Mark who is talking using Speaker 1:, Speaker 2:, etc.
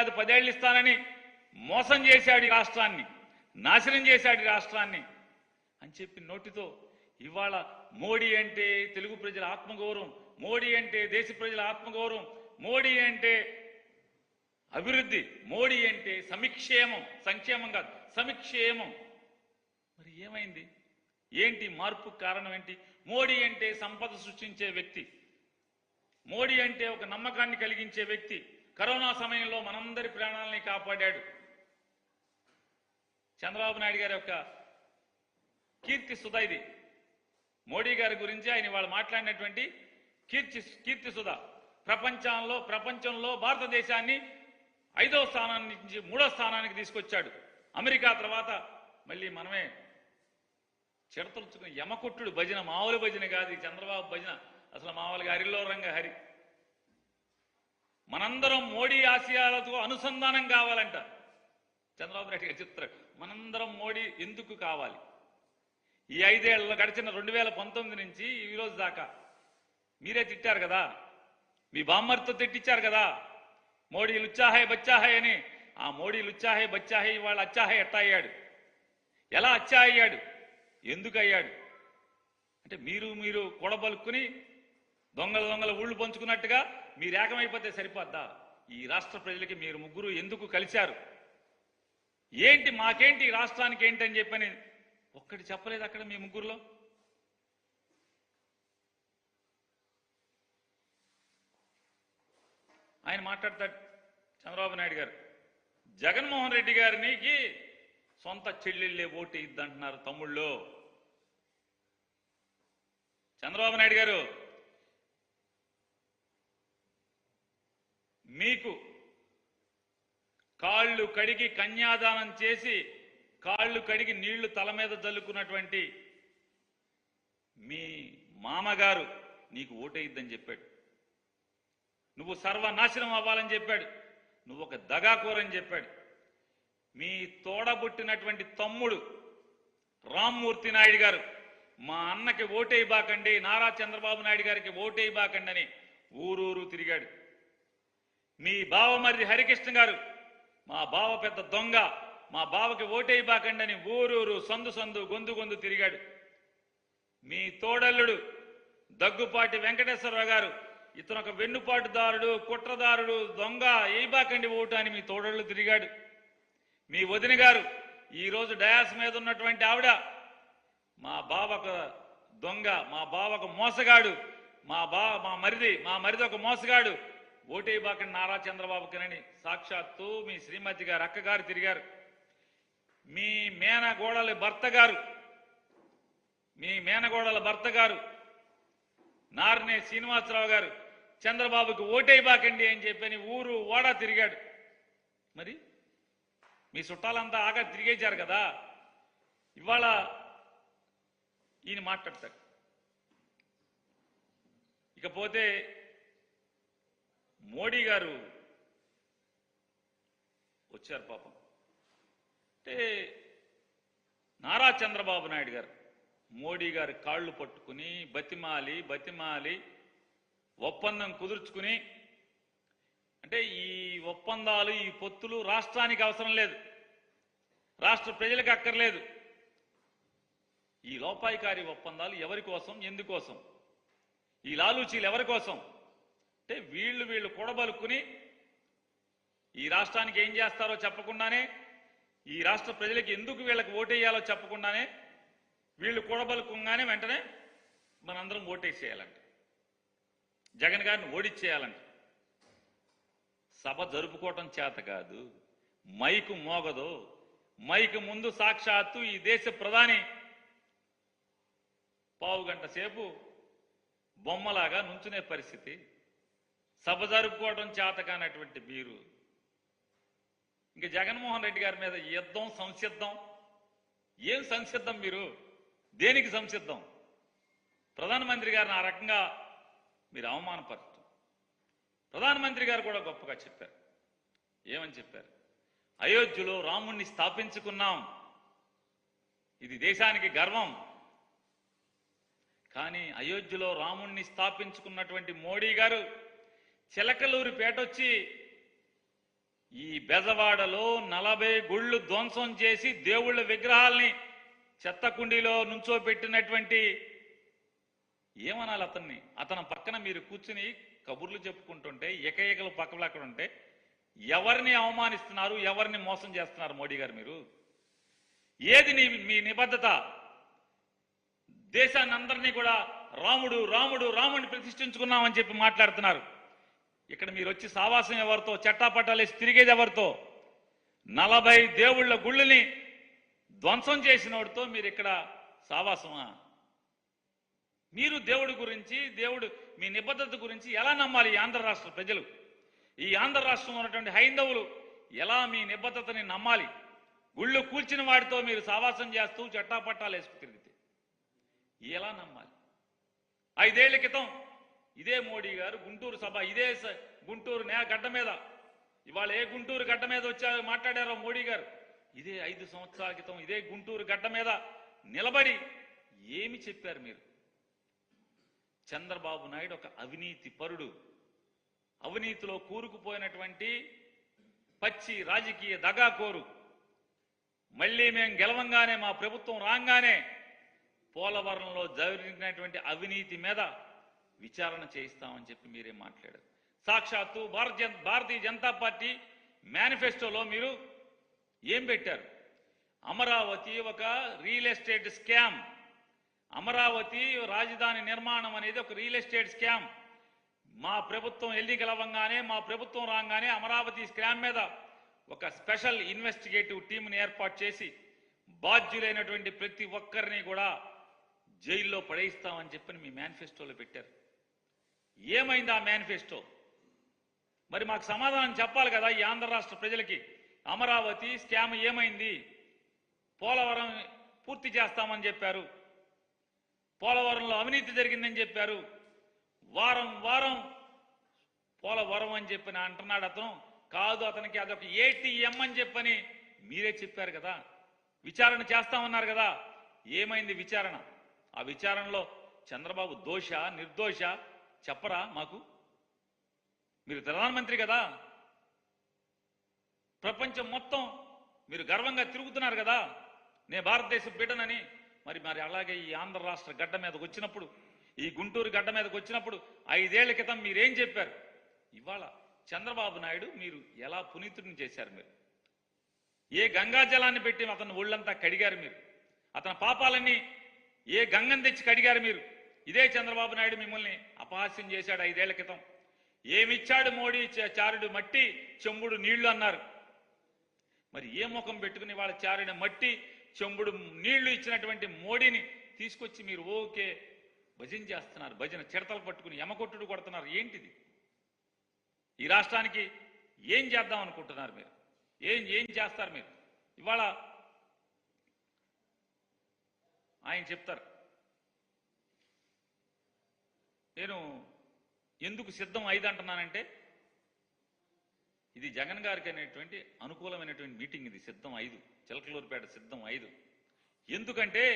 Speaker 1: కాదు 10 ఏళ్ళు ఇస్తానని మోసం చేశాడు ఈ రాష్ట్రాన్ని, నాశనం చేశాడు ఈ రాష్ట్రాన్ని అని చెప్పి నోటితో ఇవాళ మోడీ అంటే తెలుగు ప్రజల ఆత్మగౌరవం, మోడీ అంటే దేశ ప్రజల ఆత్మగౌరవం, మోడీ అంటే అభివృద్ధి, మోడీ అంటే సంక్షేమం, సంక్షేమం కాదు సంక్షేమం. మరి ఏమైంది? ఏంటి మార్పు కారణం ఏంటి? మోడీ అంటే సంపద సృష్టించే వ్యక్తి, మోడీ అంటే ఒక నమ్మకాన్ని కలిగించే వ్యక్తి. కరోనా సమయంలో మనందరి ప్రాణాలని కాపాడాడు. చంద్రబాబు నాయుడు గారి యొక్క కీర్తి సుధా ఇది. మోడీ గారి గురించి ఆయన వాళ్ళు మాట్లాడినటువంటి కీర్తి సుధా. ప్రపంచంలో భారతదేశాన్ని 5వ స్థానాన్ని నుంచి 3వ స్థానానికి తీసుకొచ్చాడు. అమెరికా తర్వాత మళ్ళీ మనమే చిడతలుచుకుని యమకొట్టుడు భజన, మామూలు భజన కాదు ఈ చంద్రబాబు భజన, అసలు మామూలుగా హరిలో రంగ హరి. మనందరం మోడీ ఆశయాలతో అనుసంధానం కావాలంట. చంద్రబాబు నాయుడు గారు చెప్తారు, మనందరం మోడీ ఎందుకు కావాలి? ఈ 5 ఏళ్లలో గడిచిన 2019 నుంచి ఈ రోజు దాకా మీరే తిట్టారు కదా, మీ బామ్మర్తో తిట్టించారు కదా, మోడీ లుచ్చాహే బచ్చాహే అని. ఆ మోడీ లుచ్చాహే బచ్చాహే ఇవాళ అచ్చాహే ఎట్టా అయ్యాడు? ఎలా అచ్చా అయ్యాడు? ఎందుకు అయ్యాడు అంటే మీరు కొడబలుక్కుని దొంగల ఊళ్ళు పంచుకున్నట్టుగా మీరు ఏకమైపోతే సరిపోద్దా? ఈ రాష్ట్ర ప్రజలకి మీరు ముగ్గురు ఎందుకు కలిశారు? ఏంటి మాకేంటి ఈ రాష్ట్రానికి ఏంటి అని చెప్పని ఒక్కటి చెప్పలేదు అక్కడ మీ ముగ్గురులో. ఆయన మాట్లాడతాడు చంద్రబాబు నాయుడు గారు, జగన్మోహన్ రెడ్డి గారికి సొంత చెల్లెళ్ళే ఓటు ఇద్దంటున్నారు తమ్ముళ్ళు. చంద్రబాబు నాయుడు గారు, మీకు కాళ్ళు కడిగి కన్యాదానం చేసి కాళ్ళు కడిగి నీళ్లు తల మీద జల్లుకున్నటువంటి మీ మామగారు నీకు ఓటేయిద్దని చెప్పాడు. నువ్వు సర్వనాశనం అవ్వాలని చెప్పాడు. నువ్వు ఒక దగాకోరని చెప్పాడు. మీ తోడబుట్టినటువంటి తమ్ముడు రామ్మూర్తి నాయుడు గారు మా అన్నకి ఓటేయబాకండి, నారా చంద్రబాబు నాయుడు గారికి ఓటేయబాకండి అని ఊరూరు తిరిగాడు. మీ బావమరిది హరికృష్ణ గారు మా బావ పెద్ద దొంగ, మా బావకి ఓటేయబాకండి అని ఊరూరు సందు గొంతు తిరిగాడు. మీ తోడల్లుడు దగ్గుపాటి వెంకటేశ్వరరావు గారు ఇతను ఒక వెన్నుపాటుదారుడు, కుట్రదారుడు, దొంగ, ఏయబాకండి ఓటు అని మీ తోడళ్ళు తిరిగాడు. మీ వదిన గారు ఈరోజు డయాస్ మీద ఉన్నటువంటి ఆవిడ మా బావకు దొంగ, మా బావకు మోసగాడు, మా మరిది ఒక మోసగాడు, ఓటేయబాకండి నారా చంద్రబాబుకినని సాక్షాత్తు మీ శ్రీమతి గారు అక్కగారు తిరిగారు. మీ మేనగోడల భర్త గారు నారనే శ్రీనివాసరావు గారు చంద్రబాబుకి ఓటేయబాకండి అని చెప్పని ఊరు ఓడా తిరిగాడు. మరి మీ చుట్టాలంతా ఆగా తిరిగేశారు కదా. ఇవాళ ఈయన మాట్లాడతాడు. ఇకపోతే మోడీ గారు వచ్చారు పాపం. అంటే నారా చంద్రబాబు నాయుడు గారు మోడీ గారి కాళ్ళు పట్టుకుని బతిమాలి ఒప్పందం కుదుర్చుకుని, అంటే ఈ ఒప్పందాలు ఈ పొత్తులు రాష్ట్రానికి అవసరం లేదు, రాష్ట్ర ప్రజలకు అక్కర్లేదు. ఈ లోపాయికారి ఒప్పందాలు ఎవరి కోసం, ఎందుకోసం? ఈ లాలూచీలు ఎవరి కోసం? అంటే వీళ్ళు కూడబలుక్కుని ఈ రాష్ట్రానికి ఏం చేస్తారో చెప్పకుండానే, ఈ రాష్ట్ర ప్రజలకు ఎందుకు వీళ్ళకి ఓటేయాలో చెప్పకుండానే వీళ్ళు కూడబలుకుంగానే వెంటనే మనందరం ఓటేసేయాలంట, జగన్ గారిని ఓడిచ్చేయాలంట. సభ జరుపుకోవటం చేత కాదు, మైకు మోగదు. మైకు ముందు సాక్షాత్తు ఈ దేశ ప్రధాని పావుగంట సేపు బొమ్మలాగా నుంచునే పరిస్థితి. సభ జరుపుకోవడం చేత కానటువంటి మీరు ఇంక జగన్మోహన్ రెడ్డి గారి మీద యుద్ధం, సంసిద్ధం. ఏం సంసిద్ధం? మీరు దేనికి సంసిద్ధం? ప్రధానమంత్రి గారిని ఆ రకంగా మీరు అవమానపరచడం. ప్రధానమంత్రి గారు కూడా గొప్పగా చెప్పారు. ఏమని చెప్పారు? అయోధ్యలో రాముణ్ణి స్థాపించుకున్నాం, ఇది దేశానికి గర్వం. కానీ అయోధ్యలో రాముణ్ణి స్థాపించుకున్నటువంటి మోడీ గారు చిలకలూరిపేట వచ్చి ఈ బెజవాడలో 40 గుళ్ళు ధ్వంసం చేసి దేవుళ్ళ విగ్రహాల్ని చెత్తకుండీలో నుంచోబెట్టినటువంటి ఏమనాలి అతన్ని? అతని పక్కన మీరు కూర్చుని కబుర్లు చెప్పుకుంటుంటే ఏకైకలు పక్కలు అక్కడ ఉంటే ఎవరిని అవమానిస్తున్నారు, ఎవరిని మోసం చేస్తున్నారు మోడీ గారు? మీరు ఏది మీ నిబద్ధత? దేశాన్ని అందరినీ కూడా రాముడు రాముడు రాముడిని ప్రతిష్ఠించుకున్నామని చెప్పి మాట్లాడుతున్నారు. ఇక్కడ మీరు వచ్చి సావాసం ఎవరితో, చట్టాపట్టాలేసి తిరిగేది ఎవరితో? 40 దేవుళ్ళ గుళ్ళని ధ్వంసం చేసినోడితో మీరు ఇక్కడ సావాసమా? మీరు దేవుడి గురించి, దేవుడు మీ నిబద్ధత గురించి ఎలా నమ్మాలి ఈ ఆంధ్ర రాష్ట్ర ప్రజలు? ఈ ఆంధ్ర రాష్ట్రంలో ఉన్నటువంటి హైందవులు ఎలా మీ నిబద్ధతని నమ్మాలి? గుళ్ళు కూల్చిన వాడితో మీరు సావాసం చేస్తూ చట్టాపట్టాలు వేసుకు తిరిగితే ఎలా నమ్మాలి? 5 ఏళ్ల క్రితం ఇదే మోడీ గారు గుంటూరు సభ, ఇదే గుంటూరు గడ్డ మీద, ఇవాళ ఏ గుంటూరు గడ్డ మీద వచ్చారో మాట్లాడారో మోడీ గారు, ఇదే 5 సంవత్సరాల క్రితం ఇదే గుంటూరు గడ్డ మీద నిలబడి ఏమి చెప్పారు మీరు? చంద్రబాబు నాయుడు ఒక అవినీతి పరుడు, అవినీతిలో కూరుకుపోయినటువంటి పచ్చి రాజకీయ దగాకోరు. మళ్ళీ మేము గెలవంగానే, మా ప్రభుత్వం రాగానే పోలవరంలో జరిగినటువంటి అవినీతి మీద విచారణ చేయిస్తామని చెప్పి మీరే మాట్లాడారు. సాక్షాత్తు భారతీయ జనతా పార్టీ మేనిఫెస్టోలో మీరు ఏం పెట్టారు? అమరావతి ఒక రియల్ ఎస్టేట్ స్కామ్, అమరావతి రాజధాని నిర్మాణం అనేది ఒక రియల్ ఎస్టేట్ స్కామ్. మా ప్రభుత్వం ఎన్నికలవ్వగానే, మా ప్రభుత్వం రాగానే అమరావతి స్కామ్ మీద ఒక స్పెషల్ ఇన్వెస్టిగేటివ్ టీంని ఏర్పాటు చేసి బాధ్యులైనటువంటి ప్రతి ఒక్కరిని కూడా జైల్లో పడేయిస్తామని చెప్పని మీ మేనిఫెస్టోలో పెట్టారు. ఏమైంది ఆ మేనిఫెస్టో? మరి మాకు సమాధానం చెప్పాలి కదా ఈ ఆంధ్ర రాష్ట్ర ప్రజలకి. అమరావతి స్కామ్ ఏమైంది? పోలవరం పూర్తి చేస్తామని చెప్పారు, పోలవరంలో అవినీతి జరిగిందని చెప్పారు, వారం వారం పోలవరం అని చెప్పని అంటున్నాడు అతను. కాదు, అతనికి అదొక ఏటీఎం అని చెప్పని మీరే చెప్పారు కదా. విచారణ చేస్తామన్నారు కదా. ఏమైంది విచారణ? ఆ విచారణలో చంద్రబాబు దోష నిర్దోష చెప్పరా మాకు? మీరు ప్రధానమంత్రి కదా, ప్రపంచం మొత్తం మీరు గర్వంగా తిరుగుతున్నారు కదా, నేను భారతదేశ బిడ్డనని. మరి అలాగే ఈ ఆంధ్ర రాష్ట్ర గడ్డ మీదకి వచ్చినప్పుడు, ఈ గుంటూరు గడ్డ మీదకి వచ్చినప్పుడు 5 ఏళ్ల క్రితం మీరేం చెప్పారు? ఇవాళ చంద్రబాబు నాయుడు మీరు ఎలా పునీతుడిని చేశారు? మీరు ఏ గంగా జలాన్ని పెట్టి అతను ఒళ్ళంతా కడిగారు మీరు? అతని పాపాలన్నీ ఏ గంగను తెచ్చి కడిగారు మీరు? ఇదే చంద్రబాబు నాయుడు మిమ్మల్ని అపహాస్యం చేశాడు 5 ఏళ్ల క్రితం. ఏమిచ్చాడు మోడీ? చారుడు మట్టి, చెంబుడు నీళ్లు అన్నారు. మరి ఏ ముఖం పెట్టుకుని వాళ్ళ చారుడు మట్టి, చెంబుడు నీళ్లు ఇచ్చినటువంటి మోడీని తీసుకొచ్చి మీరు ఓకే భజన చేస్తున్నారు? భజన చిడతలు పట్టుకుని యమకొట్టుడు కొడుతున్నారు. ఏంటిది? ఈ రాష్ట్రానికి ఏం చేద్దాం అనుకుంటున్నారు మీరు? ఏం చేస్తారు మీరు? ఇవాళ ఆయన చెప్తారు, నేను ఎందుకు సిద్ధం 5 అంటున్నానంటే, ఇది జగన్ గారికి అనేటువంటి అనుకూలమైనటువంటి మీటింగ్. ఇది సిద్ధం 5, చిలకలూరుపేట సిద్ధం 5. ఎందుకంటే